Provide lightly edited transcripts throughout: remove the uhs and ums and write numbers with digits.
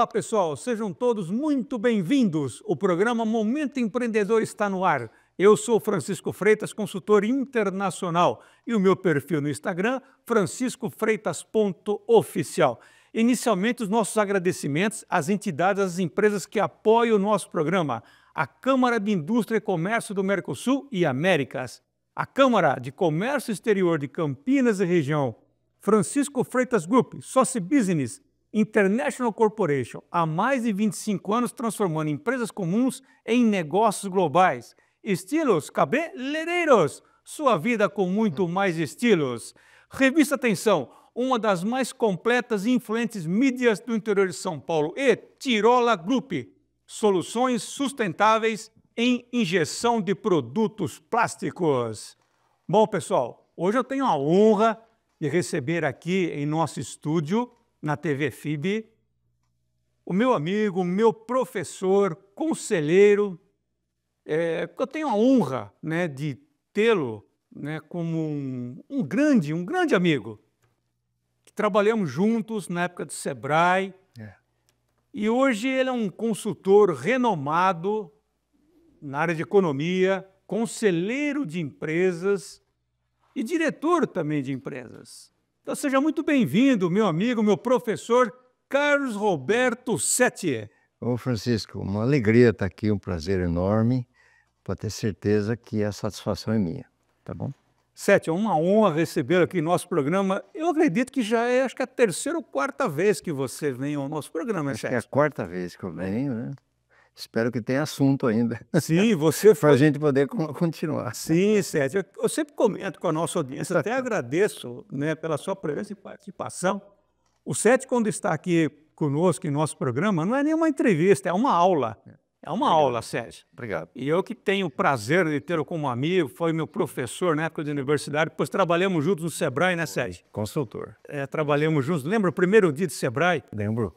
Olá, pessoal, sejam todos muito bem-vindos. O programa Momento Empreendedor está no ar. Eu sou Francisco Freitas, consultor internacional, e o meu perfil no Instagram, franciscofreitas.oficial. Inicialmente, os nossos agradecimentos às entidades, às empresas que apoiam o nosso programa, a Câmara de Indústria e Comércio do Mercosul e Américas, a Câmara de Comércio Exterior de Campinas e região, Francisco Freitas Group, Soci Business, International Corporation, há mais de 25 anos transformando empresas comuns em negócios globais. Estilos cabeleireiros, sua vida com muito mais estilos. Revista Atenção, uma das mais completas e influentes mídias do interior de São Paulo. E Tirola Group, soluções sustentáveis em injeção de produtos plásticos. Bom, pessoal, hoje eu tenho a honra de receber aqui em nosso estúdio, na TV FIB, o meu amigo, meu professor, conselheiro. Eu tenho a honra, né, de tê-lo, né, como um grande amigo. Trabalhamos juntos na época do Sebrae. E hoje ele é um consultor renomado na área de economia, conselheiro de empresas e diretor também de empresas. Então seja muito bem-vindo, meu amigo, meu professor, Carlos Roberto Setti. Ô Francisco, uma alegria estar aqui, um prazer enorme. Pode ter certeza que a satisfação é minha, tá bom? Setti, é uma honra recebê-lo aqui em nosso programa. Eu acredito que já é, acho que a terceira ou quarta vez que você vem ao nosso programa, Acho que Setti. é a quarta vez que eu venho, né? Espero que tenha assunto ainda. Sim, você para a gente poder continuar. Sim, Sérgio, eu sempre comento com a nossa audiência, até agradeço, né, pela sua presença e participação. O Sérgio, quando está aqui conosco em nosso programa, não é nenhuma entrevista, é uma aula. É uma aula, Sérgio. Obrigado. E eu que tenho o prazer de tê-lo como amigo, foi meu professor na época de universidade, depois trabalhamos juntos no Sebrae, né, Sérgio? Consultor. Trabalhamos juntos. Lembra o primeiro dia de Sebrae? Lembro.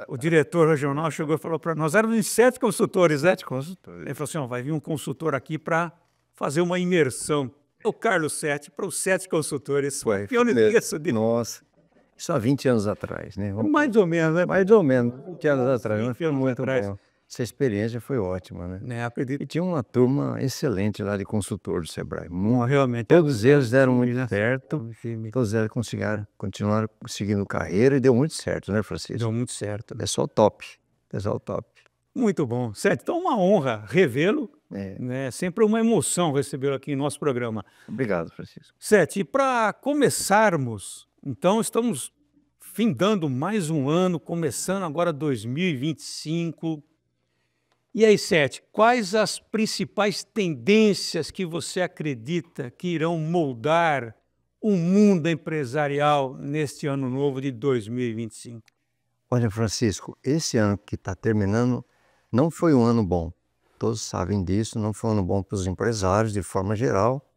O diretor regional chegou e falou para nós, éramos 7 consultores, né? 7 consultores. Ele falou assim, vai vir um consultor aqui para fazer uma imersão. O Carlos Setti, para os 7 consultores. Foi. Eu não esqueço de... Nossa, isso há 20 anos atrás, né? Mais ou menos, né? Mais ou menos, 20 anos atrás. Mas 20 foi anos muito atrás. bom. Essa experiência foi ótima, né? Acredito. E tinha uma turma excelente lá de consultor do Sebrae. Realmente. Todos eles deram muito certo, todos eles continuaram seguindo carreira e deu muito certo, né, Francisco? Deu muito certo. Pessoal top, pessoal top. Muito bom. Certo, então uma honra revê-lo. É sempre uma emoção recebê-lo aqui em nosso programa. Obrigado, Francisco. Sete, e para começarmos, então estamos findando mais um ano, começando agora 2025. E aí, Sete, quais as principais tendências que você acredita que irão moldar o mundo empresarial neste ano novo de 2025? Olha, Francisco, esse ano que está terminando não foi um ano bom. Todos sabem disso, não foi um ano bom para os empresários de forma geral,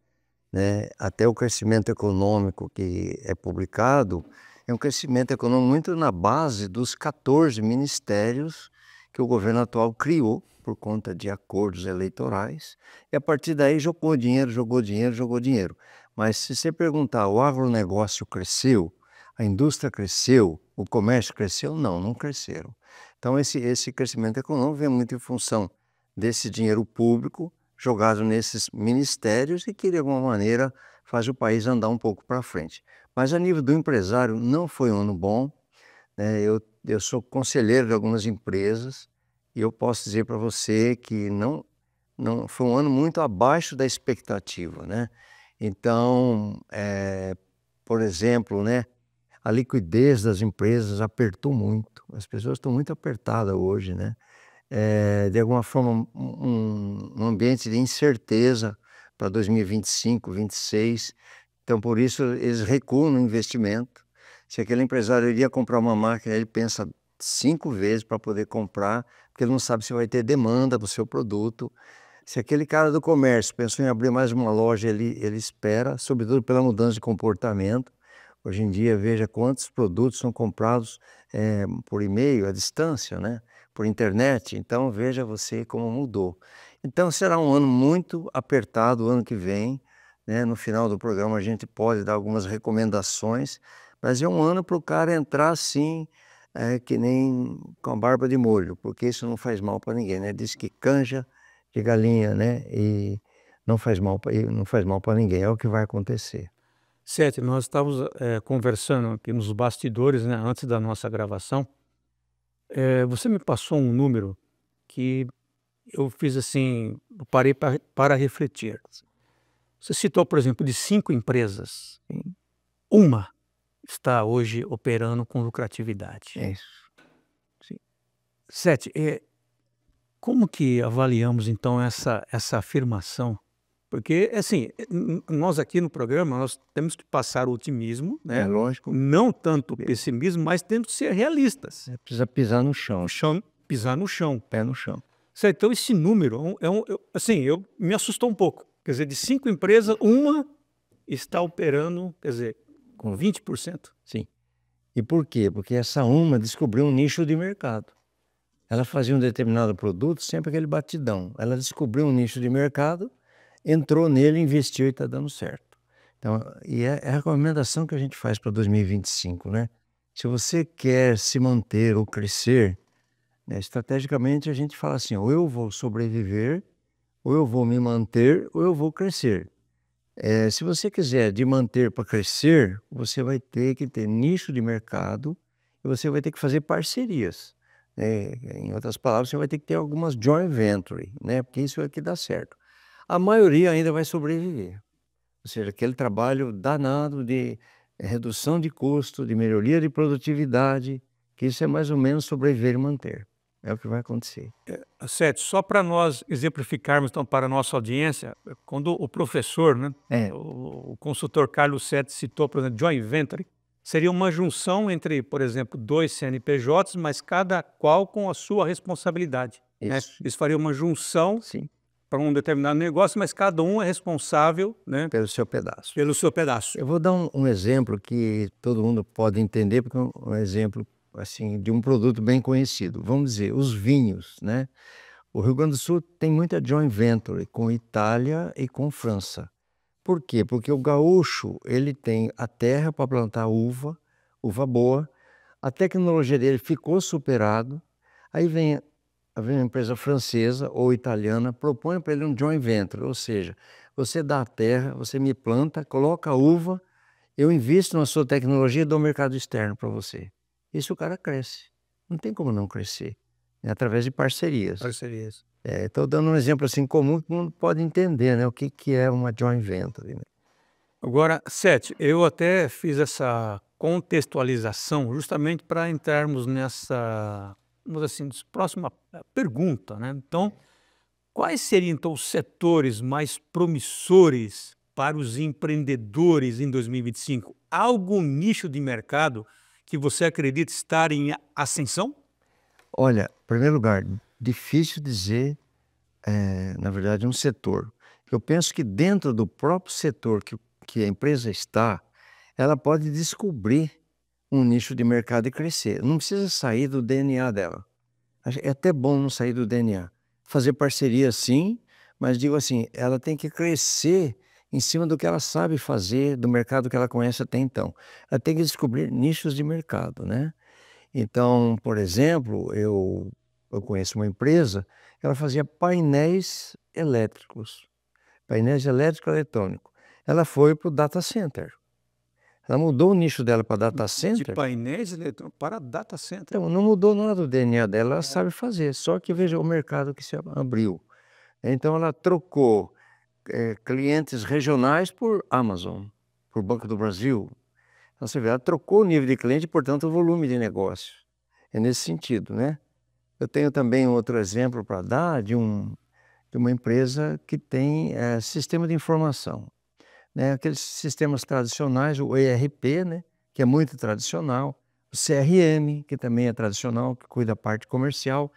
né? Até o crescimento econômico que é publicado é um crescimento econômico muito na base dos 14 ministérios que o governo atual criou por conta de acordos eleitorais, e a partir daí jogou dinheiro, jogou dinheiro, jogou dinheiro. Mas se você perguntar, o agronegócio cresceu, a indústria cresceu, o comércio cresceu? Não, não cresceram. Então esse crescimento econômico vem muito em função desse dinheiro público jogado nesses ministérios e que de alguma maneira faz o país andar um pouco para frente. Mas a nível do empresário não foi um ano bom, né? Eu sou conselheiro de algumas empresas e eu posso dizer para você que não foi um ano muito abaixo da expectativa, né? Então, por exemplo, né, a liquidez das empresas apertou muito. As pessoas estão muito apertadas hoje, né? De alguma forma, um ambiente de incerteza para 2025, 2026. Então, por isso, eles recuam no investimento. Se aquele empresário iria comprar uma máquina, ele pensa 5 vezes para poder comprar, porque ele não sabe se vai ter demanda para o seu produto. Se aquele cara do comércio pensou em abrir mais uma loja, ele espera, sobretudo pela mudança de comportamento. Hoje em dia, veja quantos produtos são comprados por e-mail, à distância, né? Por internet. Então, veja você como mudou. Então, será um ano muito apertado o ano que vem, né? No final do programa, a gente pode dar algumas recomendações, mas é um ano para o cara entrar, assim, é que nem com a barba de molho, porque isso não faz mal para ninguém, né? Diz que canja de galinha, né? E não faz mal para ninguém, é o que vai acontecer. Sete, nós estávamos conversando aqui nos bastidores, né, antes da nossa gravação. Você me passou um número que eu fiz assim, eu parei para refletir. Você citou, por exemplo, de 5 empresas, uma está hoje operando com lucratividade. É isso. Sim. 7, como que avaliamos então essa afirmação? Porque, assim, nós aqui no programa, nós temos que passar o otimismo, É né? lógico, Não tanto o pessimismo, mas temos que ser realistas. precisa pisar no chão, Pisar no chão. pé no chão. Certo, então esse número, assim, me assustou um pouco. Quer dizer, de 5 empresas, uma está operando, quer dizer, com 20%. Sim. E por quê? Porque essa uma descobriu um nicho de mercado. Ela fazia um determinado produto, sempre aquele batidão. Ela descobriu um nicho de mercado, entrou nele, investiu e está dando certo. Então, e é a recomendação que a gente faz para 2025, né? Se você quer se manter ou crescer, né, estrategicamente a gente fala assim, ou eu vou sobreviver, ou eu vou me manter, ou eu vou crescer. Se você quiser de manter para crescer, você vai ter que ter nicho de mercado e você vai ter que fazer parcerias. Em outras palavras, você vai ter que ter algumas joint venture, né? Porque isso é que dá certo. A maioria ainda vai sobreviver. Ou seja, aquele trabalho danado de redução de custo, de melhoria de produtividade, que isso é mais ou menos sobreviver e manter. É o que vai acontecer. Sete, só para nós exemplificarmos, então, para a nossa audiência, quando o professor, né, É. o consultor Carlos Sete citou, por exemplo, joint venture, seria uma junção entre, por exemplo, 2 CNPJs, mas cada qual com a sua responsabilidade, né? Isso. Isso faria uma junção Sim, para um determinado negócio, mas cada um é responsável, né, pelo seu pedaço. pelo seu pedaço. Eu vou dar um exemplo que todo mundo pode entender, porque é um exemplo assim de um produto bem conhecido. Vamos dizer, os vinhos, né? O Rio Grande do Sul tem muita joint venture com Itália e com França. Por quê? Porque o gaúcho, ele tem a terra para plantar uva, uva boa, a tecnologia dele ficou superado, aí vem uma empresa francesa ou italiana, propõe para ele um joint venture, ou seja, você dá a terra, você me planta, coloca a uva, eu invisto na sua tecnologia e dou mercado externo para você. Isso o cara cresce. Não tem como não crescer. É através de parcerias. Parcerias. Estou dando um exemplo assim comum que todo mundo pode entender, né? O que é uma joint venture, né? Agora, Sete, eu até fiz essa contextualização justamente para entrarmos nessa, vamos dizer assim, próxima pergunta, né? Então, quais seriam então os setores mais promissores para os empreendedores em 2025? Há algum nicho de mercado que você acredita estar em ascensão? Olha, em primeiro lugar, difícil dizer, na verdade, um setor. Eu penso que dentro do próprio setor que a empresa está, ela pode descobrir um nicho de mercado e crescer. Não precisa sair do DNA dela. É até bom não sair do DNA. Fazer parceria sim, mas digo assim, ela tem que crescer em cima do que ela sabe fazer, do mercado que ela conhece até então. Ela tem que descobrir nichos de mercado, né? Então, por exemplo, eu conheço uma empresa que ela fazia painéis elétricos, painéis elétrico-eletrônicos. Ela foi para o data center. Ela mudou o nicho dela para data De center. painéis eletrônicos para data center. Então, não mudou nada do DNA dela, ela sabe fazer, só que veja o mercado que se abriu. Então, ela trocou clientes regionais por Amazon, por Banco do Brasil. Então, você vê, ela trocou o nível de cliente e, portanto, o volume de negócio. É nesse sentido, né? Eu tenho também outro exemplo para dar de uma empresa que tem sistema de informação, né? Aqueles sistemas tradicionais, o ERP, né? Que é muito tradicional, o CRM, que também é tradicional, que cuida da parte comercial.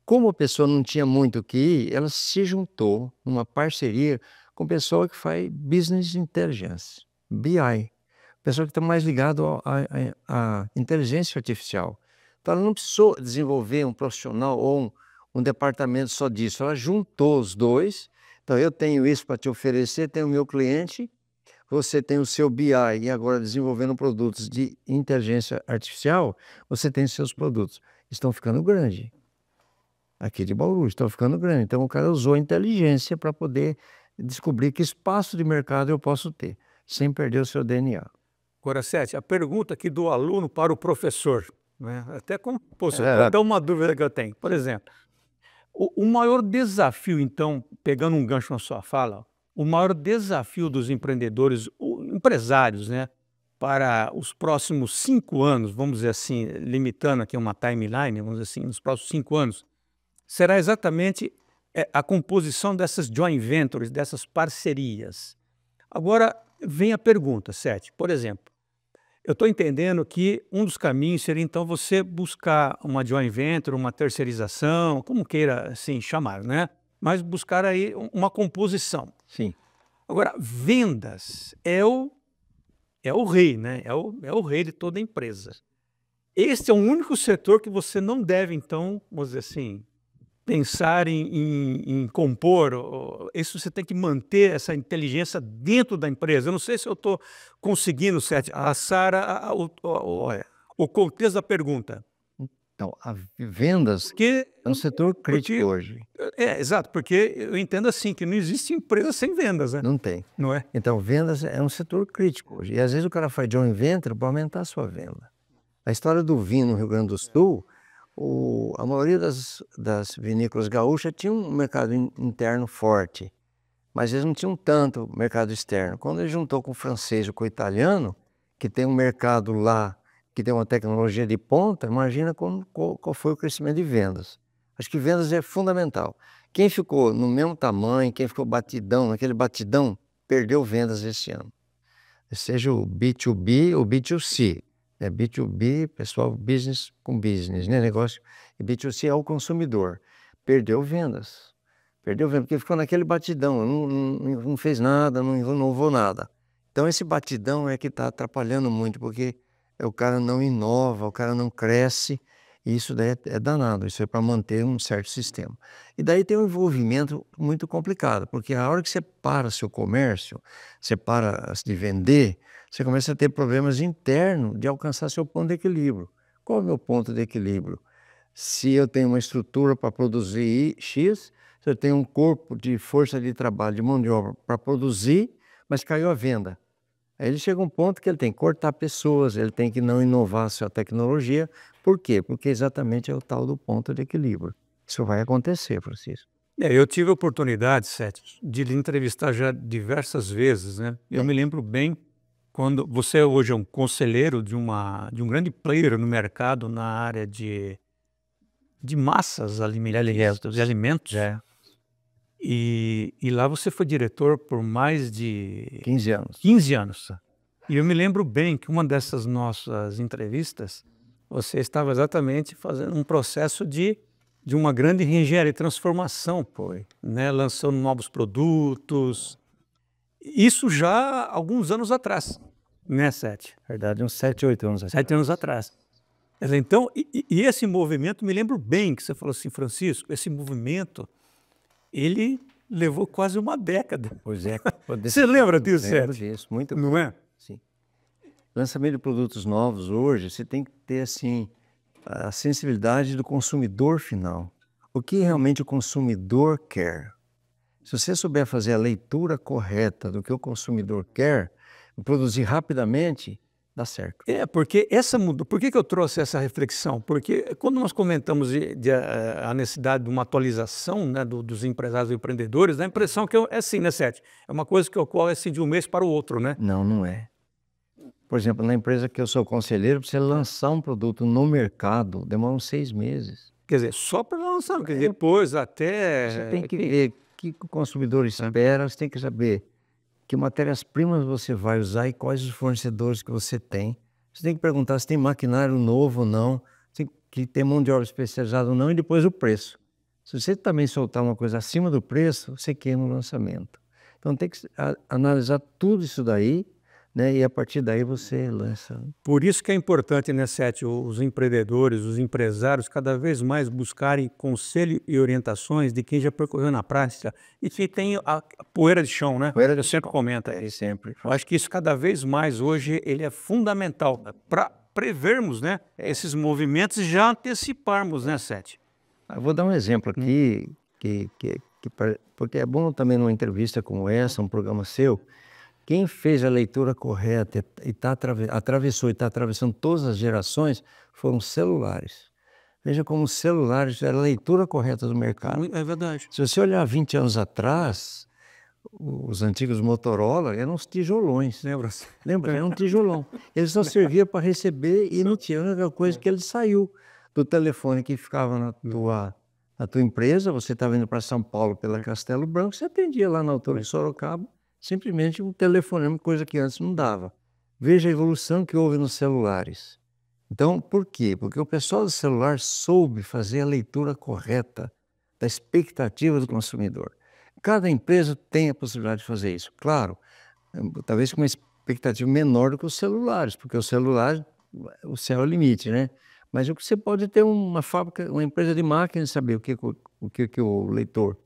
Como a pessoa não tinha muito o que ir, ela se juntou numa parceria com pessoa que faz Business Intelligence, BI, pessoa que está mais ligado à inteligência artificial. Então ela não precisou desenvolver um profissional ou um departamento só disso, ela juntou os dois. Então eu tenho isso para te oferecer, tenho o meu cliente, você tem o seu BI e agora desenvolvendo produtos de inteligência artificial, você tem seus produtos. Estão ficando grandes. Aqui de Bauru, estão ficando grandes. Então o cara usou a inteligência para poder descobrir que espaço de mercado eu posso ter, sem perder o seu DNA. Agora, Sete, a pergunta aqui do aluno para o professor, né? Até até uma dúvida que eu tenho. Por exemplo, o maior desafio, então, pegando um gancho na sua fala, o maior desafio dos empreendedores, empresários, né, para os próximos 5 anos, vamos dizer assim, limitando aqui uma timeline, vamos dizer assim, nos próximos 5 anos, será exatamente a composição dessas joint ventures, dessas parcerias. Agora, vem a pergunta, Sete, por exemplo, eu estou entendendo que um dos caminhos seria, então, você buscar uma joint venture, uma terceirização, como queira assim chamar, né? Mas buscar aí uma composição. Sim. Agora, vendas é o rei, né? É o rei de toda empresa. Este é o único setor que você não deve, então, vamos dizer assim, pensar em compor. Isso você tem que manter essa inteligência dentro da empresa. Eu não sei se eu estou conseguindo, Sete, assar o contexto da pergunta. Então, a vendas Porque, é um setor crítico hoje. Exato, porque eu entendo assim, que não existe empresa sem vendas, né? Não tem. Não é? Então, vendas é um setor crítico hoje. E às vezes o cara faz joint venture para aumentar a sua venda. A história do vinho no Rio Grande do Sul, a maioria das vinícolas gaúchas tinha um mercado interno forte, mas eles não tinham tanto mercado externo. Quando ele juntou com o francês ou com o italiano, que tem um mercado lá, que tem uma tecnologia de ponta, imagina qual foi o crescimento de vendas. Acho que vendas é fundamental. Quem ficou no mesmo tamanho, quem ficou batidão, naquele batidão, perdeu vendas esse ano. Seja o B2B ou B2C. B2B, pessoal, business com business, né? Negócio. E B2C é o consumidor. Perdeu vendas. Perdeu vendas, porque ficou naquele batidão, não fez nada, não inovou nada. Então esse batidão é que está atrapalhando muito, porque o cara não inova, o cara não cresce, e isso daí é danado, isso é para manter um certo sistema. E daí tem um envolvimento muito complicado, porque a hora que você para seu comércio, você para de vender, você começa a ter problemas internos de alcançar seu ponto de equilíbrio. Qual é o meu ponto de equilíbrio? Se eu tenho uma estrutura para produzir X, se eu tenho um corpo de força de trabalho, de mão de obra para produzir, mas caiu a venda. Aí ele chega a um ponto que ele tem que cortar pessoas, ele tem que não inovar a sua tecnologia. Por quê? Porque exatamente é o tal do ponto de equilíbrio. Isso vai acontecer, Francisco. Eu tive a oportunidade, Sete, de lhe entrevistar já diversas vezes, né? Eu me lembro bem quando você hoje é um conselheiro de um grande player no mercado na área de massas alimentícias, de alimentos. E lá você foi diretor por mais de 15 anos. 15 anos. E eu me lembro bem que uma dessas nossas entrevistas, você estava exatamente fazendo um processo de uma grande reengenharia e transformação, né? Lançando novos produtos. Isso já há alguns anos atrás, né, Sete? Verdade, uns 7, 8 anos atrás. 7 anos atrás. Então, e esse movimento, me lembro bem que você falou assim, Francisco, esse movimento, ele levou quase uma década. Pois é. Você lembra disso, Sete? Lembro disso, muito. Não é? Sim. Lançamento de produtos novos hoje, você tem que ter, assim, a sensibilidade do consumidor final. O que realmente o consumidor quer. Se você souber fazer a leitura correta do que o consumidor quer, produzir rapidamente, dá certo. Porque por que eu trouxe essa reflexão? Porque quando nós comentamos a necessidade de uma atualização, né, dos empresários e empreendedores, dá a impressão que é assim, né, Sete? É uma coisa que ocorre assim de um mês para o outro, né? Não, não é. Por exemplo, na empresa que eu sou conselheiro, para você lançar um produto no mercado, demora uns 6 meses. Quer dizer, só para lançar, porque depois até... Você tem que ver o que o consumidor espera, você tem que saber que matérias-primas você vai usar e quais os fornecedores que você tem. Você tem que perguntar se tem maquinário novo ou não, se tem que ter mão de obra especializada ou não, e depois o preço. Se você também soltar uma coisa acima do preço, você queima o lançamento. Então tem que analisar tudo isso daí, né? E a partir daí você lança. Por isso que é importante, né, Sete, os empreendedores, os empresários, cada vez mais buscarem conselho e orientações de quem já percorreu na prática e que tem a poeira de chão, né? Poeira de Eu sempre comento É, isso. sempre. Eu acho que isso cada vez mais hoje ele é fundamental para prevermos, né, esses movimentos e já anteciparmos, né, Sete? Eu vou dar um exemplo aqui, porque é bom também numa entrevista como essa, um programa seu, quem fez a leitura correta e atravessou e está atravessando todas as gerações foram os celulares. Veja como os celulares eram a leitura correta do mercado. É verdade. Se você olhar 20 anos atrás, os antigos Motorola eram uns tijolões. Lembra? Era um tijolão. Eles só serviam para receber e não tinha outra coisa que ele saiu do telefone que ficava na tua empresa. Você estava indo para São Paulo pela Castelo Branco, você atendia lá na altura de Sorocaba, simplesmente um telefonema, coisa que antes não dava. Veja a evolução que houve nos celulares. Então, por quê? Porque o pessoal do celular soube fazer a leitura correta da expectativa do consumidor. Cada empresa tem a possibilidade de fazer isso. Claro, talvez com uma expectativa menor do que os celulares, porque o celular, o céu é o limite, né? Mas você pode ter uma fábrica, uma empresa de máquinas e saber o que o leitor,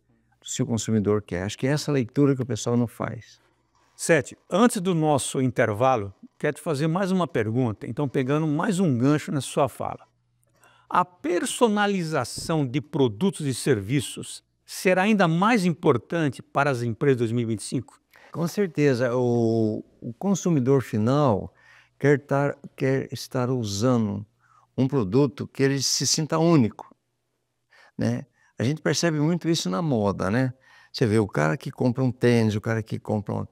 o seu consumidor quer. Acho que é essa leitura que o pessoal não faz. Sete, antes do nosso intervalo, quero te fazer mais uma pergunta, então pegando mais um gancho na sua fala. A personalização de produtos e serviços será ainda mais importante para as empresas de 2025? Com certeza, o consumidor final quer estar usando um produto que ele se sinta único, né? A gente percebe muito isso na moda, né? Você vê o cara que compra um tênis, o cara que compra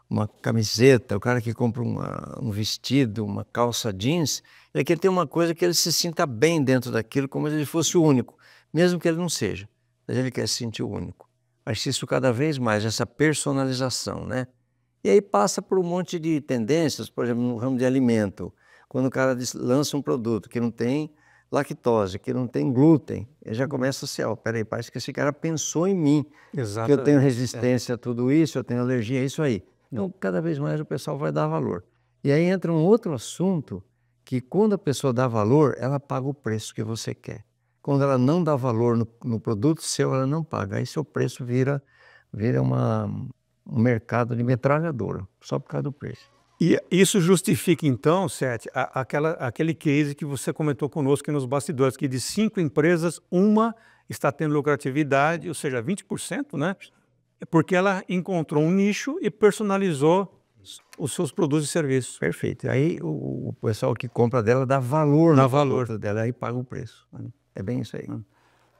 uma camiseta, o cara que compra um vestido, uma calça jeans, ele quer ter uma coisa que ele se sinta bem dentro daquilo, como se ele fosse o único, mesmo que ele não seja. Mas ele quer se sentir o único. Acho isso cada vez mais, essa personalização, né? E aí passa por um monte de tendências, por exemplo, no ramo de alimento. Quando o cara lança um produto que não tem lactose, que não tem glúten, ele já começa assim, ó, peraí, parece que esse cara pensou em mim, Exato. que eu tenho resistência a tudo isso, eu tenho alergia a isso aí. Então, cada vez mais o pessoal vai dar valor. E aí entra um outro assunto, que quando a pessoa dá valor, ela paga o preço que você quer. Quando ela não dá valor no produto seu, ela não paga. Aí seu preço vira um mercado de metralhadora, só por causa do preço. E isso justifica, então, Sete, aquele case que você comentou conosco aqui nos bastidores, que de 5 empresas, uma está tendo lucratividade, ou seja, 20%, né? Porque ela encontrou um nicho e personalizou os seus produtos e serviços. Perfeito. Aí o pessoal que compra dela dá valor no produto dela, aí paga o preço. É bem isso aí.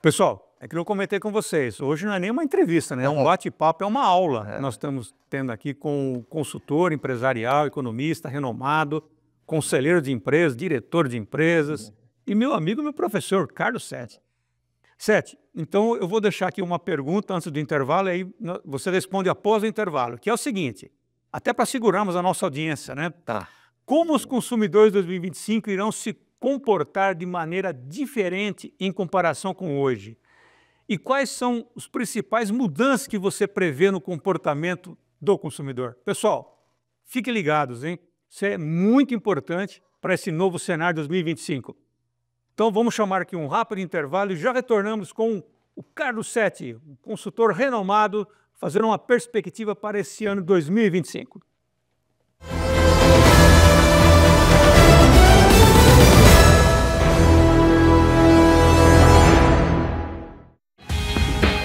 Pessoal, é que eu comentei com vocês, hoje não é nem uma entrevista, né? É um bate-papo, é uma aula que nós estamos tendo aqui com um consultor empresarial, economista renomado, conselheiro de empresas, diretor de empresas e meu amigo, meu professor, Carlos Sete. Sete, então eu vou deixar aqui uma pergunta antes do intervalo, e aí você responde após o intervalo, que é o seguinte, até para segurarmos a nossa audiência, né? Tá. Como os consumidores de 2025 irão se comportar de maneira diferente em comparação com hoje? E quais são as principais mudanças que você prevê no comportamento do consumidor? Pessoal, fiquem ligados, hein? Isso é muito importante para esse novo cenário 2025. Então vamos chamar aqui um rápido intervalo e já retornamos com o Carlos Sete, um consultor renomado, fazendo uma perspectiva para esse ano 2025.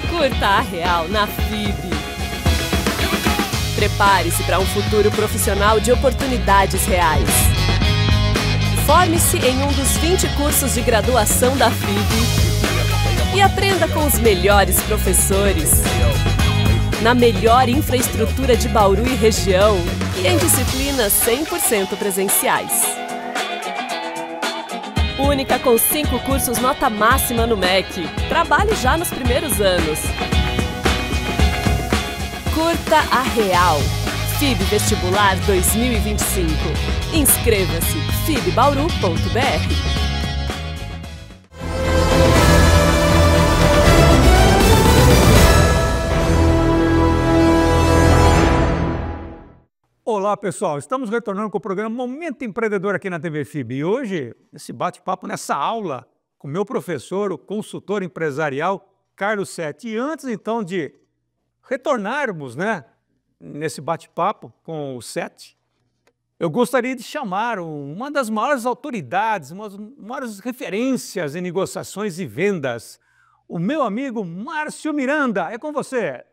Curta a Real na FIB. Prepare-se para um futuro profissional de oportunidades reais. Forme-se em um dos 20 cursos de graduação da FIB e aprenda com os melhores professores, na melhor infraestrutura de Bauru e região e em disciplinas 100% presenciais. Única com 5 cursos nota máxima no MEC. Trabalhe já nos primeiros anos. Curta a Real. FIB Vestibular 2025. Inscreva-se fibbauru.br. Olá, pessoal. Estamos retornando com o programa Momento Empreendedor aqui na TV FIB. E hoje, esse bate-papo, nessa aula, com o meu professor, o consultor empresarial, Carlos Setti. E antes, então, de retornarmos, né, nesse bate-papo com o Setti, eu gostaria de chamar uma das maiores autoridades, uma das maiores referências em negociações e vendas, o meu amigo Márcio Miranda. É com você.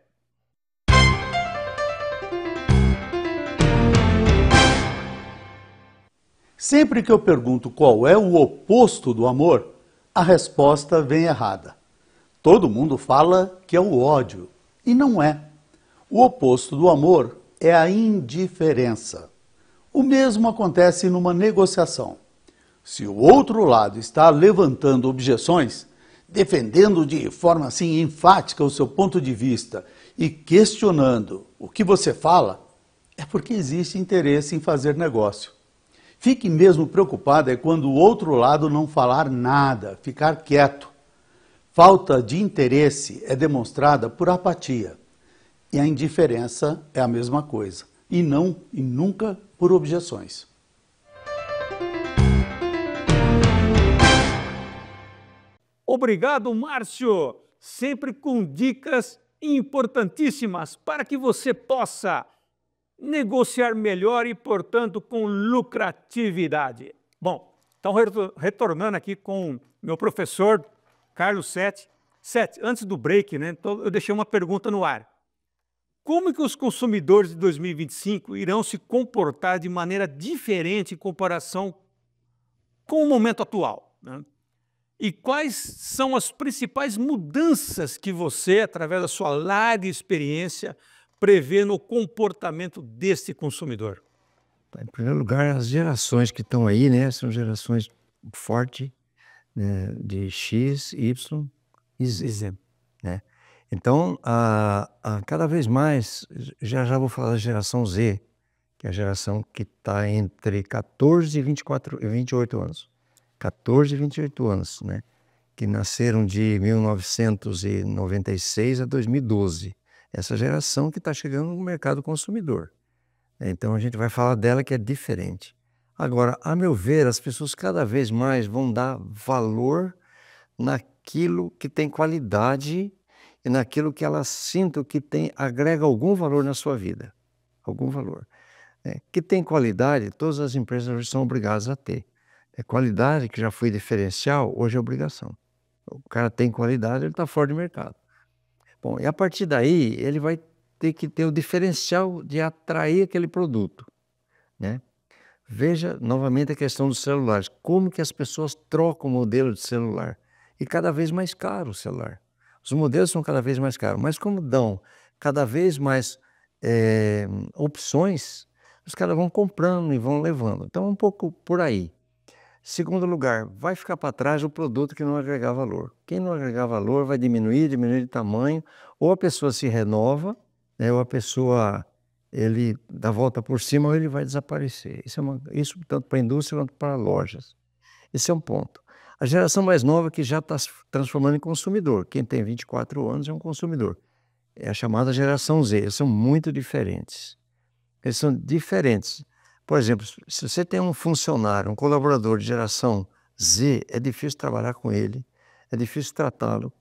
Sempre que eu pergunto qual é o oposto do amor, a resposta vem errada. Todo mundo fala que é o ódio, e não é. O oposto do amor é a indiferença. O mesmo acontece numa negociação. Se o outro lado está levantando objeções, defendendo de forma assim enfática o seu ponto de vista e questionando o que você fala, é porque existe interesse em fazer negócio. Fique mesmo preocupado é quando o outro lado não falar nada, ficar quieto. Falta de interesse é demonstrada por apatia. E a indiferença é a mesma coisa. E não e nunca por objeções. Obrigado, Márcio! Sempre com dicas importantíssimas para que você possa negociar melhor e, portanto, com lucratividade. Bom, então retornando aqui com meu professor, Carlos Setti. Setti, antes do break, né, então eu deixei uma pergunta no ar. Como que os consumidores de 2025 irão se comportar de maneira diferente em comparação com o momento atual, né? E quais são as principais mudanças que você, através da sua larga experiência, prevê no comportamento desse consumidor? Em primeiro lugar, as gerações que estão aí, né, são gerações fortes, né, de X, Y e Z, né? Então, cada vez mais, já vou falar da geração Z, que é a geração que está entre 14 e 28 anos. 14 e 28 anos, né? Que nasceram de 1996 a 2012. Essa geração que está chegando no mercado consumidor. Então, a gente vai falar dela que é diferente. Agora, a meu ver, as pessoas cada vez mais vão dar valor naquilo que tem qualidade e naquilo que elas sintam que agrega algum valor na sua vida. Algum valor. Que tem qualidade, todas as empresas hoje são obrigadas a ter. Qualidade, que já foi diferencial, hoje é obrigação. O cara tem qualidade, ele está fora de mercado. Bom, e a partir daí, ele vai ter que ter o diferencial de atrair aquele produto, né? Veja novamente a questão dos celulares. Como que as pessoas trocam o modelo de celular? E cada vez mais caro o celular. Os modelos são cada vez mais caros, mas como dão cada vez mais opções, os caras vão comprando e vão levando. Então, um pouco por aí. Segundo lugar, vai ficar para trás o produto que não agregar valor. Quem não agregar valor vai diminuir de tamanho, ou a pessoa se renova, né, ou a pessoa ele dá a volta por cima, ou ele vai desaparecer. Isso tanto para a indústria quanto para lojas. Esse é um ponto. A geração mais nova que já está se transformando em consumidor. Quem tem 24 anos é um consumidor. É a chamada geração Z. Eles são muito diferentes. Eles são diferentes. Por exemplo, se você tem um funcionário, um colaborador de geração Z, é difícil trabalhar com ele, é difícil tratá-lo.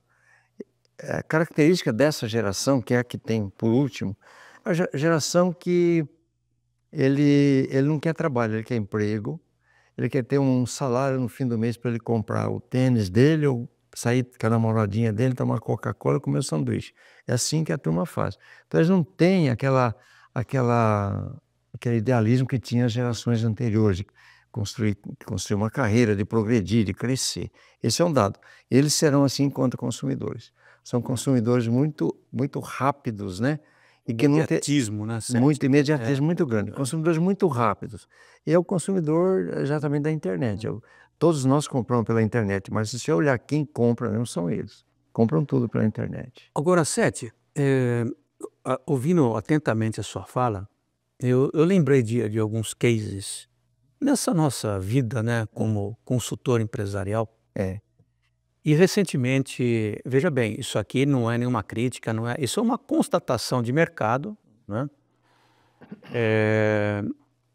A característica dessa geração, que é a que tem por último, é a geração que ele não quer trabalho, ele quer emprego, ele quer ter um salário no fim do mês para ele comprar o tênis dele, ou sair com a namoradinha dele, tomar Coca-Cola e comer um sanduíche. É assim que a turma faz. Então eles não têm aquele idealismo que tinha as gerações anteriores, de construir uma carreira, de progredir, de crescer. Esse é um dado. Eles serão assim enquanto consumidores. São consumidores muito, muito rápidos, né? E que imediatismo, né? Muito imediatismo, muito grande. Consumidores muito rápidos. E é o consumidor exatamente da internet. Todos nós compramos pela internet, mas se você olhar quem compra, não são eles. Compram tudo pela internet. Agora, Setti, ouvindo atentamente a sua fala, eu lembrei de alguns cases nessa nossa vida, né, como consultor empresarial. E recentemente, veja bem, isso aqui não é nenhuma crítica, isso é uma constatação de mercado, né?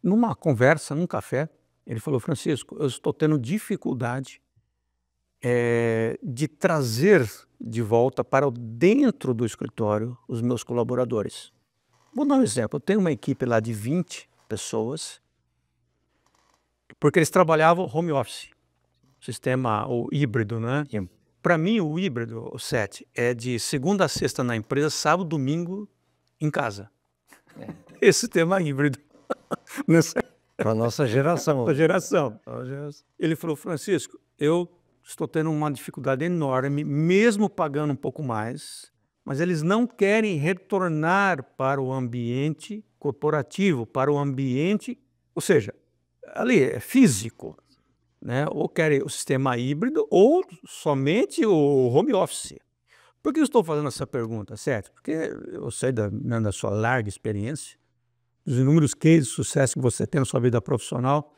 Numa conversa, num café, ele falou: Francisco, eu estou tendo dificuldade de trazer de volta para dentro do escritório os meus colaboradores. Vou dar um exemplo. Eu tenho uma equipe lá de 20 pessoas, porque eles trabalhavam home office, sistema o híbrido, né? Para mim, o híbrido, o SET, é de segunda a sexta na empresa, sábado, domingo em casa. Esse sistema híbrido. Para a nossa geração. Nossa geração. Ele falou: Francisco, eu estou tendo uma dificuldade enorme, mesmo pagando um pouco mais, mas eles não querem retornar para o ambiente corporativo, para o ambiente, ou seja, ali é físico, né? Ou querem o sistema híbrido ou somente o home office. Por que eu estou fazendo essa pergunta, certo? Porque eu sei da sua larga experiência, dos inúmeros cases de sucesso que você tem na sua vida profissional.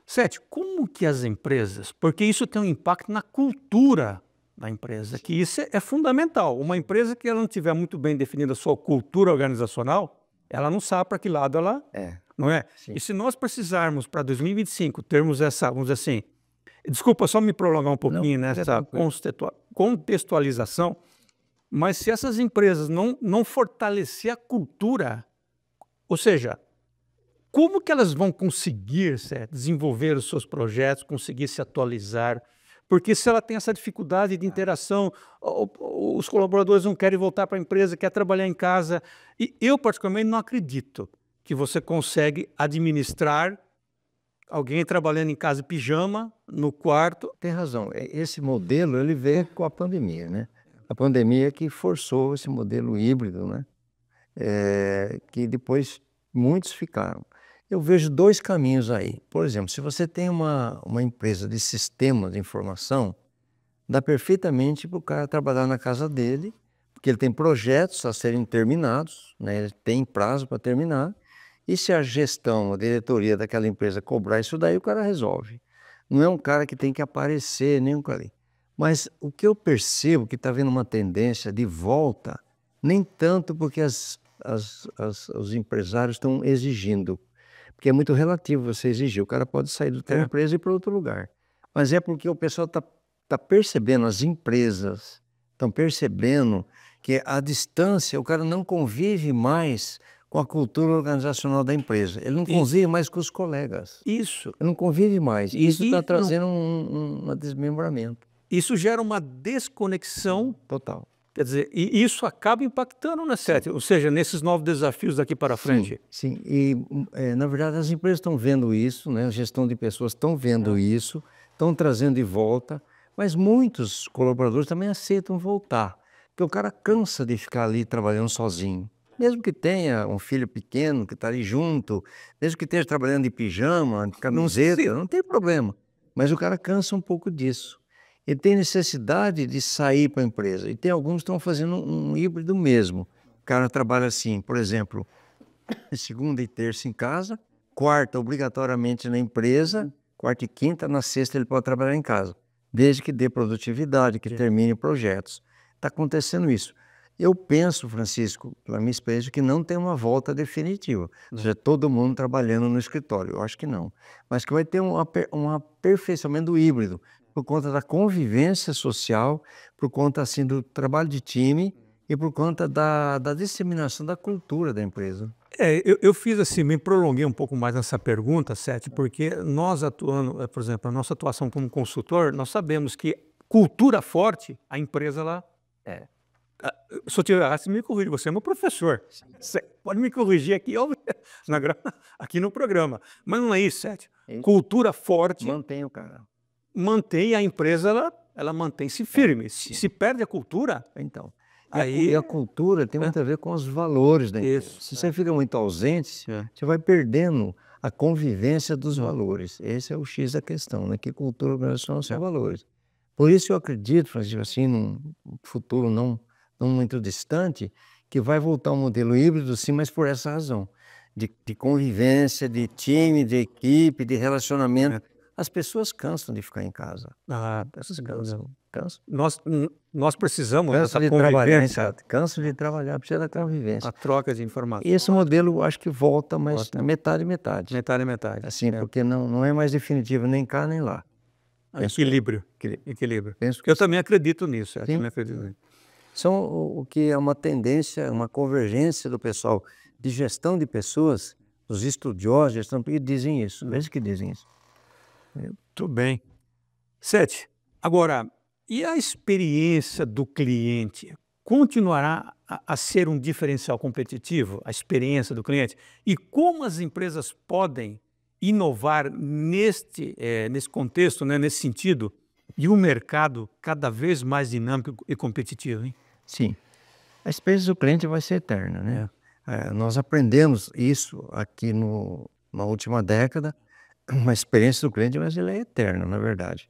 Sete, como que as empresas, porque isso tem um impacto na cultura da empresa, que isso é fundamental. Uma empresa que ela não tiver muito bem definida a sua cultura organizacional, ela não sabe para que lado ela não é? Sim. E se nós precisarmos para 2025 termos essa, vamos dizer assim, desculpa só me prolongar um pouquinho nessa contextualização, mas se essas empresas não fortalecer a cultura, ou seja, como que elas vão conseguir desenvolver os seus projetos, conseguir se atualizar? Porque se ela tem essa dificuldade de interação, os colaboradores não querem voltar para a empresa, querem trabalhar em casa. E eu, particularmente, não acredito que você consegue administrar alguém trabalhando em casa de pijama, no quarto. Tem razão. Esse modelo ele veio com a pandemia, né? A pandemia que forçou esse modelo híbrido, né? Que depois muitos ficaram. Eu vejo dois caminhos aí. Por exemplo, se você tem uma empresa de sistema de informação, dá perfeitamente para o cara trabalhar na casa dele, porque ele tem projetos a serem terminados, né? Ele tem prazo para terminar, e se a gestão, a diretoria daquela empresa cobrar isso daí, o cara resolve. Não é um cara que tem que aparecer, nem um cara ali. Mas o que eu percebo que está havendo uma tendência de volta, nem tanto porque os empresários estão exigindo, porque é muito relativo você exigir. O cara pode sair da tua empresa e ir para outro lugar. Mas é porque o pessoal está percebendo, as empresas estão percebendo que a distância, o cara não convive mais com a cultura organizacional da empresa. Ele não convive mais com os colegas. Isso. Ele não convive mais. E isso está trazendo um desmembramento. Isso gera uma desconexão total. Quer dizer, e isso acaba impactando na SET, ou seja, nesses novos desafios daqui para frente. Sim. E, na verdade, as empresas estão vendo isso, né? A gestão de pessoas estão vendo isso, estão trazendo de volta, mas muitos colaboradores também aceitam voltar, porque o cara cansa de ficar ali trabalhando sozinho. Mesmo que tenha um filho pequeno que está ali junto, mesmo que esteja trabalhando de pijama, de camiseta, não tem problema. Mas o cara cansa um pouco disso. Ele tem necessidade de sair para a empresa. E tem alguns que estão fazendo um híbrido mesmo. O cara trabalha assim, por exemplo, segunda e terça em casa, quarta obrigatoriamente na empresa, quarta e quinta, na sexta ele pode trabalhar em casa, desde que dê produtividade, que termine projetos. Está acontecendo isso. Eu penso, Francisco, pela minha experiência, que não tem uma volta definitiva. Ou seja, todo mundo trabalhando no escritório. Eu acho que não. Mas que vai ter um aperfeiçoamento do híbrido, por conta da convivência social, por conta assim, do trabalho de time e por conta da disseminação da cultura da empresa. Eu fiz assim, me prolonguei um pouco mais nessa pergunta, Sete, porque nós atuando, por exemplo, a nossa atuação como consultor, nós sabemos que cultura forte, a empresa lá Se eu tiver errado, você me corrige, você é meu professor. Você pode me corrigir aqui, aqui no programa. Mas não é isso, Sete. Cultura forte. Mantém o cara. Mantém a empresa, ela mantém-se firme. Se perde a cultura, então. Aí, e a cultura tem muito a ver com os valores da empresa. Se você fica muito ausente, você vai perdendo a convivência dos valores. Esse é o X da questão, né? Que cultura organizacional são valores. Por isso eu acredito, Francisco, assim, num futuro não muito distante, que vai voltar um modelo híbrido, sim, mas por essa razão. De convivência, de time, de equipe, de relacionamento. As pessoas cansam de ficar em casa. Essas cansam. Canso. Nós precisamos Canso dessa de trabalhar, convivência, exato. Canso de trabalhar, precisa da convivência. a troca de informação. E esse modelo, acho que volta, mas Volta. metade, metade. Metade, metade. Assim, porque não é mais definitivo nem cá nem lá. Equilíbrio. Equilíbrio. Equilíbrio. Penso que Eu também acredito nisso. Eu Sim. também acredito nisso. são o que é uma tendência, uma convergência do pessoal de gestão de pessoas, os estudiosos de gestão, que dizem isso, eles que dizem isso. Tudo bem. 7. Agora, e a experiência do cliente continuará a ser um diferencial competitivo, a experiência do cliente? E como as empresas podem inovar nesse contexto, né, nesse sentido, de um mercado cada vez mais dinâmico e competitivo, hein? Sim, a experiência do cliente vai ser eterna, né? Nós aprendemos isso aqui na última década, a experiência do cliente, mas ela é eterna, na verdade.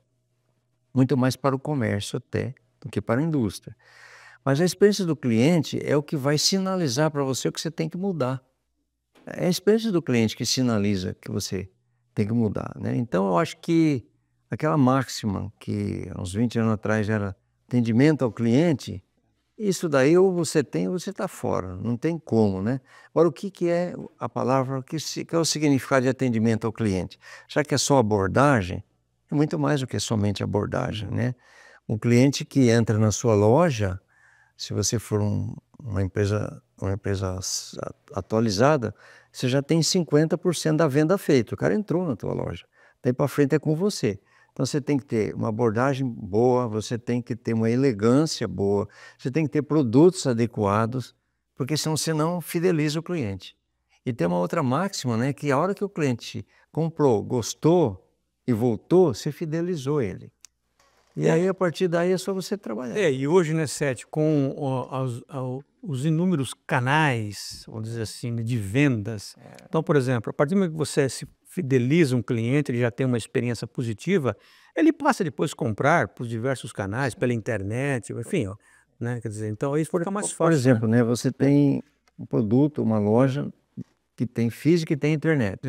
Muito mais para o comércio até do que para a indústria. Mas a experiência do cliente é o que vai sinalizar para você o que você tem que mudar. É a experiência do cliente que sinaliza que você tem que mudar, né? Então, eu acho que aquela máxima que há uns 20 anos atrás era atendimento ao cliente, isso daí ou você tem ou você está fora, não tem como, né? Agora, o que é a palavra, que é o significado de atendimento ao cliente? Já que é só abordagem, é muito mais do que somente abordagem, né? Um cliente que entra na sua loja, se você for uma empresa atualizada, você já tem 50% da venda feita. O cara entrou na tua loja. Daí para frente é com você. Então você tem que ter uma abordagem boa, você tem que ter uma elegância boa, você tem que ter produtos adequados, porque senão você não fideliza o cliente. E tem uma outra máxima, né, que a hora que o cliente comprou, gostou e voltou, você fidelizou ele. E aí, a partir daí, é só você trabalhar. E hoje, né, Sete, com os inúmeros canais, vamos dizer assim, de vendas. Então, por exemplo, a partir do momento que você se fideliza um cliente, ele já tem uma experiência positiva, ele passa depois a comprar por diversos canais, pela internet, enfim, ó, né? Quer dizer, então isso fica mais fácil. Por exemplo, né, você tem um produto, uma loja que tem física e tem internet.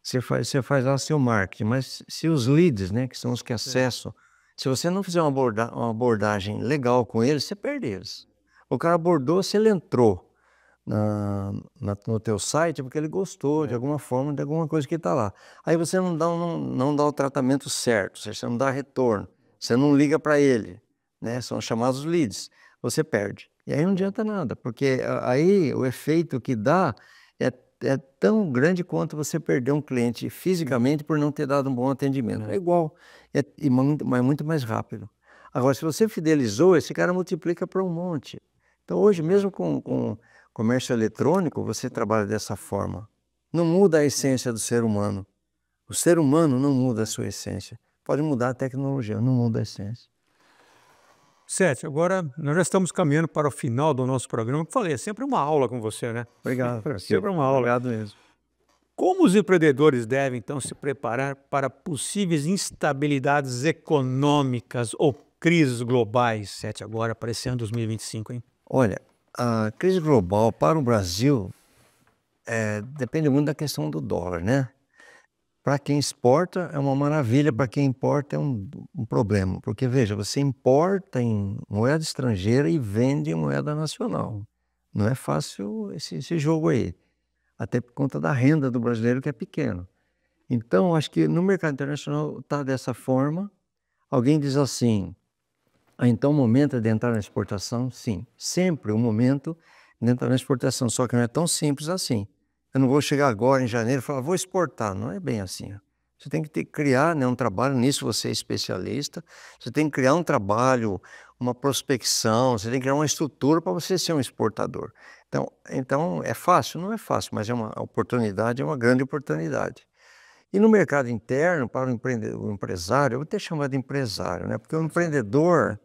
Você faz lá seu marketing, mas se os leads, né, que são os que acessam, se você não fizer uma abordagem legal com eles, você perde eles. O cara abordou, se ele entrou no teu site, é porque ele gostou de alguma forma, de alguma coisa que está lá. Aí você não dá o tratamento certo, você não dá retorno, você não liga para ele, né? São chamados leads, você perde. E aí não adianta nada, porque aí o efeito que dá é tão grande quanto você perder um cliente fisicamente por não ter dado um bom atendimento. É igual, mas muito mais rápido. Agora, se você fidelizou, esse cara multiplica para um monte. Então, hoje, mesmo com comércio eletrônico, você trabalha dessa forma. Não muda a essência do ser humano. O ser humano não muda a sua essência. Pode mudar a tecnologia, não muda a essência. Sete, agora nós já estamos caminhando para o final do nosso programa. Como eu falei, é sempre uma aula com você, né? Obrigado. Sempre uma aula. Obrigado mesmo. Como os empreendedores devem, então, se preparar para possíveis instabilidades econômicas ou crises globais, Sete, agora para esse ano 2025, hein? Olha, a crise global para o Brasil depende muito da questão do dólar, né? Para quem exporta é uma maravilha, para quem importa é um problema. Porque, veja, você importa em moeda estrangeira e vende em moeda nacional. Não é fácil esse jogo aí. Até por conta da renda do brasileiro, que é pequeno. Então, acho que no mercado internacional está dessa forma. Alguém diz assim, então o momento é de entrar na exportação? Sim, sempre o momento de entrar na exportação, só que não é tão simples assim. Eu não vou chegar agora em janeiro e falar, vou exportar. Não é bem assim. Você tem que criar, né, um trabalho, nisso você é especialista, você tem que criar um trabalho, uma prospecção, você tem que criar uma estrutura para você ser um exportador. Então é fácil? Não é fácil, mas é uma oportunidade, é uma grande oportunidade. E no mercado interno, para o empresário, eu vou ter chamado de empresário, né? Porque o empreendedor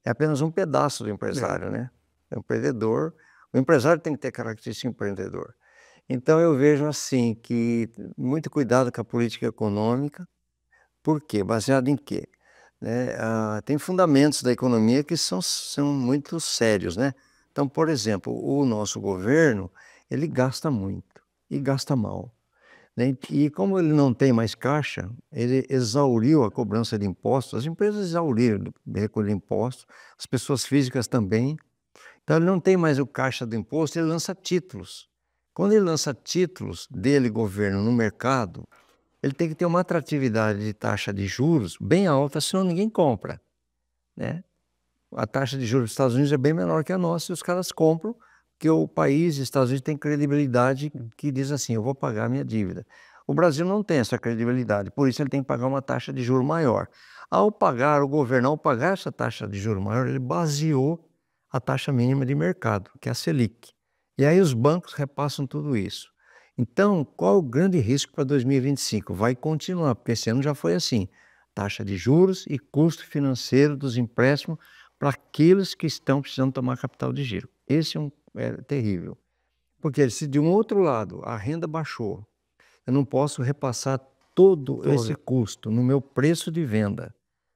é apenas um pedaço do empresário, né? É um empreendedor, o empresário tem que ter característica de empreendedor. Então eu vejo assim que muito cuidado com a política econômica. Por quê? Baseado em quê? Tem fundamentos da economia que são muito sérios, né? Então, por exemplo, o nosso governo, ele gasta muito e gasta mal. né? E como ele não tem mais caixa, ele exauriu a cobrança de impostos, as empresas exauriram de recolher impostos, as pessoas físicas também. Então ele não tem mais o caixa do imposto, ele lança títulos. Quando ele lança títulos dele, governo, no mercado, ele tem que ter uma atratividade de taxa de juros bem alta, senão ninguém compra, né? A taxa de juros dos Estados Unidos é bem menor que a nossa e os caras compram, porque o país, os Estados Unidos, tem credibilidade que diz assim, eu vou pagar a minha dívida. O Brasil não tem essa credibilidade, por isso ele tem que pagar uma taxa de juros maior. Ao pagar, o governo, ao pagar essa taxa de juros maior, ele baseou a taxa mínima de mercado, que é a Selic. E aí os bancos repassam tudo isso. Então, qual é o grande risco para 2025? Vai continuar, porque esse ano já foi assim. Taxa de juros e custo financeiro dos empréstimos para aqueles que estão precisando tomar capital de giro. Esse é terrível. Porque se de um outro lado a renda baixou, eu não posso repassar todo esse custo no meu preço de venda,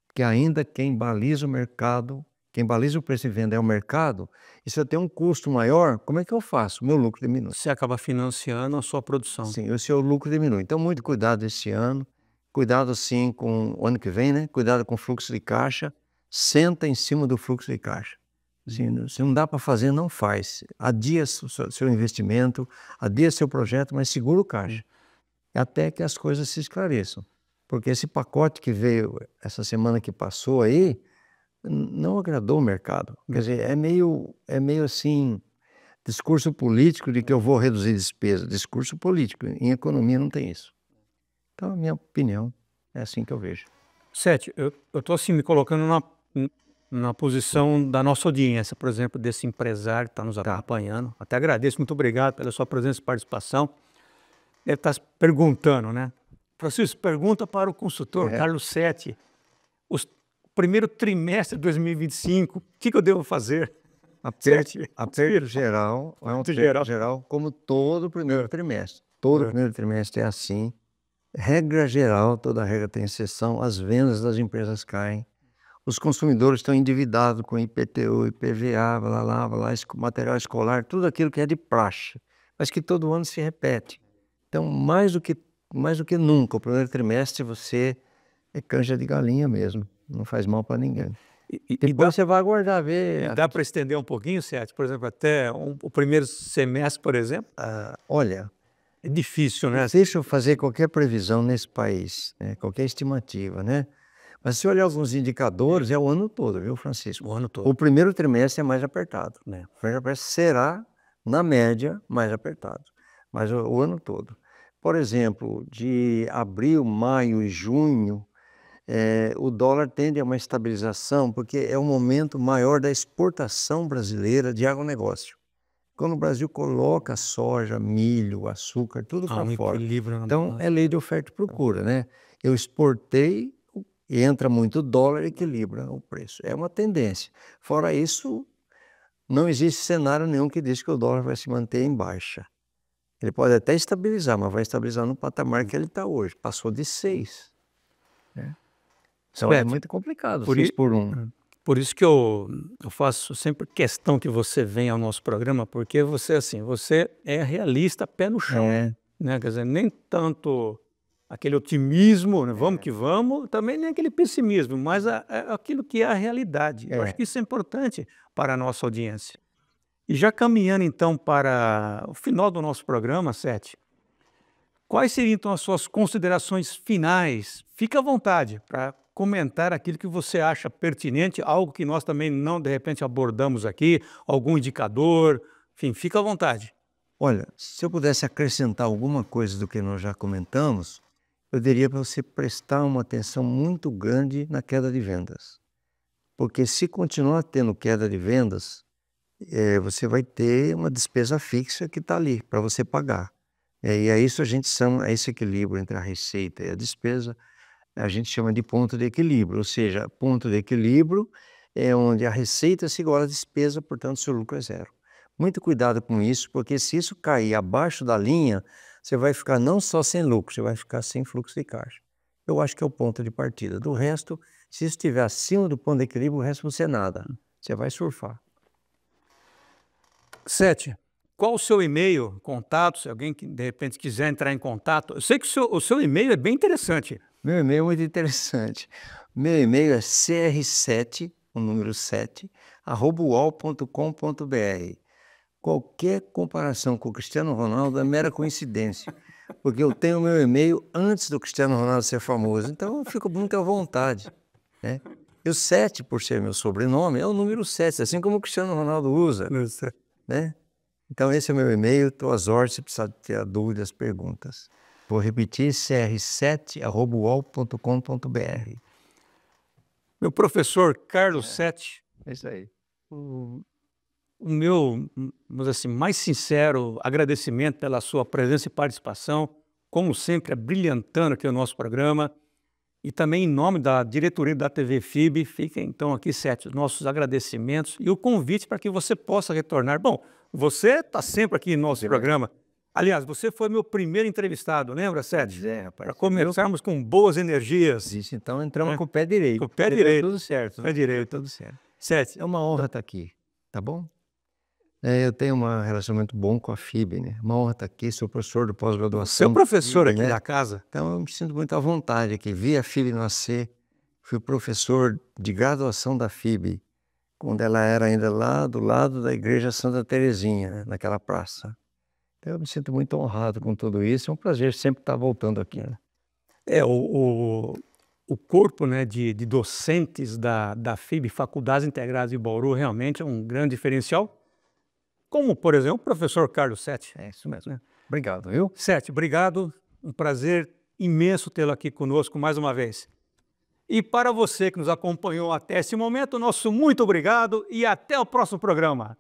porque ainda quem baliza o mercado, quem baliza o preço de venda é o mercado, e se eu tenho um custo maior, como é que eu faço? O meu lucro diminui. Você acaba financiando a sua produção. Sim, o seu lucro diminui. Então, muito cuidado esse ano, cuidado sim com o ano que vem, né? Cuidado com o fluxo de caixa, senta em cima do fluxo de caixa. Assim, se não dá para fazer, não faz. Adia seu investimento, adia seu projeto, mas segura o caixa. Até que as coisas se esclareçam. Porque esse pacote que veio essa semana que passou aí, não agradou o mercado. Quer dizer, é meio assim, discurso político de que eu vou reduzir despesa. Discurso político. Em economia não tem isso. Então, a minha opinião é assim que eu vejo. Sete, eu estou assim me colocando na posição da nossa audiência, por exemplo, desse empresário que está nos acompanhando. Até agradeço, muito obrigado pela sua presença e participação. Deve estar se perguntando, né? Francisco, pergunta para o consultor Carlos Sete. O primeiro trimestre de 2025, o que eu devo fazer? Aperto geral, é um aperto geral, como todo primeiro trimestre. Todo primeiro trimestre é assim. Regra geral, toda regra tem exceção, as vendas das empresas caem. Os consumidores estão endividados com IPTU, IPVA, material escolar, tudo aquilo que é de praxe, mas que todo ano se repete. Então, mais do que nunca, o primeiro trimestre você é canja de galinha mesmo, não faz mal para ninguém. Depois você vai aguardar ver. Dá para estender um pouquinho, Sete? Por exemplo, até o primeiro semestre, por exemplo? Olha, é difícil, né? Deixa eu fazer qualquer previsão nesse país, né? Qualquer estimativa, né? Mas se olhar alguns indicadores, é o ano todo, viu, Francisco? O ano todo. O primeiro trimestre é mais apertado. Né? O primeiro trimestre será, na média, mais apertado. Mas o ano todo. Por exemplo, de abril, maio e junho, o dólar tende a uma estabilização, porque é o momento maior da exportação brasileira de agronegócio. Quando o Brasil coloca soja, milho, açúcar, tudo para fora. Então, é lei de oferta e procura, né? Eu exportei e entra muito dólar, equilibra o preço. É uma tendência. Fora isso, não existe cenário nenhum que diz que o dólar vai se manter em baixa. Ele pode até estabilizar, mas vai estabilizar no patamar que ele está hoje. Passou de 6. Né? Então é muito complicado, 6 por 1. Por isso que eu faço sempre questão que você venha ao nosso programa, porque você é realista, pé no chão. Né? Quer dizer, nem tanto aquele otimismo, né? Vamos que vamos, também nem aquele pessimismo, mas aquilo que é a realidade. Eu acho que isso é importante para a nossa audiência. E já caminhando então para o final do nosso programa, Sete, quais seriam então as suas considerações finais? Fica à vontade para comentar aquilo que você acha pertinente, algo que nós também não, de repente, abordamos aqui, algum indicador, enfim, fica à vontade. Olha, se eu pudesse acrescentar alguma coisa do que nós já comentamos, eu diria para você prestar uma atenção muito grande na queda de vendas. Porque se continuar tendo queda de vendas, você vai ter uma despesa fixa que está ali para você pagar. E é isso a gente chama, esse equilíbrio entre a receita e a despesa, a gente chama de ponto de equilíbrio, ou seja, ponto de equilíbrio é onde a receita se iguala à despesa, portanto, seu lucro é zero. Muito cuidado com isso, porque se isso cair abaixo da linha, você vai ficar não só sem lucro, você vai ficar sem fluxo de caixa. Eu acho que é o ponto de partida. Do resto, se isso estiver acima do ponto de equilíbrio, o resto você nada. Você vai surfar. Sete, qual o seu e-mail, contato, se alguém que de repente quiser entrar em contato. Eu sei que o seu e-mail é bem interessante. Meu e-mail é muito interessante. Meu e-mail é cr7, o número 7, @uol.com.br. Qualquer comparação com o Cristiano Ronaldo é mera coincidência, porque eu tenho meu e-mail antes do Cristiano Ronaldo ser famoso, então eu fico muito à vontade, né? E o 7, por ser meu sobrenome, é o número 7, assim como o Cristiano Ronaldo usa, né? Então esse é o meu e-mail, estou às ordens se precisar ter dúvidas, perguntas. Vou repetir, cr7@uol.com.br. Meu professor Carlos Sete, É isso aí. o meu, vamos dizer assim, mais sincero agradecimento pela sua presença e participação, como sempre, brilhantando aqui o nosso programa. E também em nome da diretoria da TV FIB, fiquem então aqui, Sete, os nossos agradecimentos e o convite para que você possa retornar. Bom, você está sempre aqui no nosso programa. Aliás, você foi meu primeiro entrevistado, lembra, Sete? É, rapaz. Para começarmos com boas energias. Isso, então entramos com o pé direito. Com o pé direito. Tudo certo. Pé direito. Tudo certo. Sete. É uma honra estar aqui, tá bom? Eu tenho um relacionamento bom com a FIB, né? Uma honra estar aqui, sou professor de pós-graduação. Seu professor FIB, aqui né? da casa. Então eu me sinto muito à vontade aqui. Vi a FIB nascer, fui professor de graduação da FIB, quando ela era ainda lá do lado da Igreja Santa Terezinha, né? Naquela praça. Então eu me sinto muito honrado com tudo isso. É um prazer sempre estar voltando aqui, né? O corpo, né, de docentes da FIB, Faculdades Integradas de Bauru, realmente é um grande diferencial. Como, por exemplo, o professor Carlos Sete. É isso mesmo, né? Obrigado, viu? Sete, obrigado. Um prazer imenso tê-lo aqui conosco mais uma vez. E para você que nos acompanhou até esse momento, nosso muito obrigado e até o próximo programa.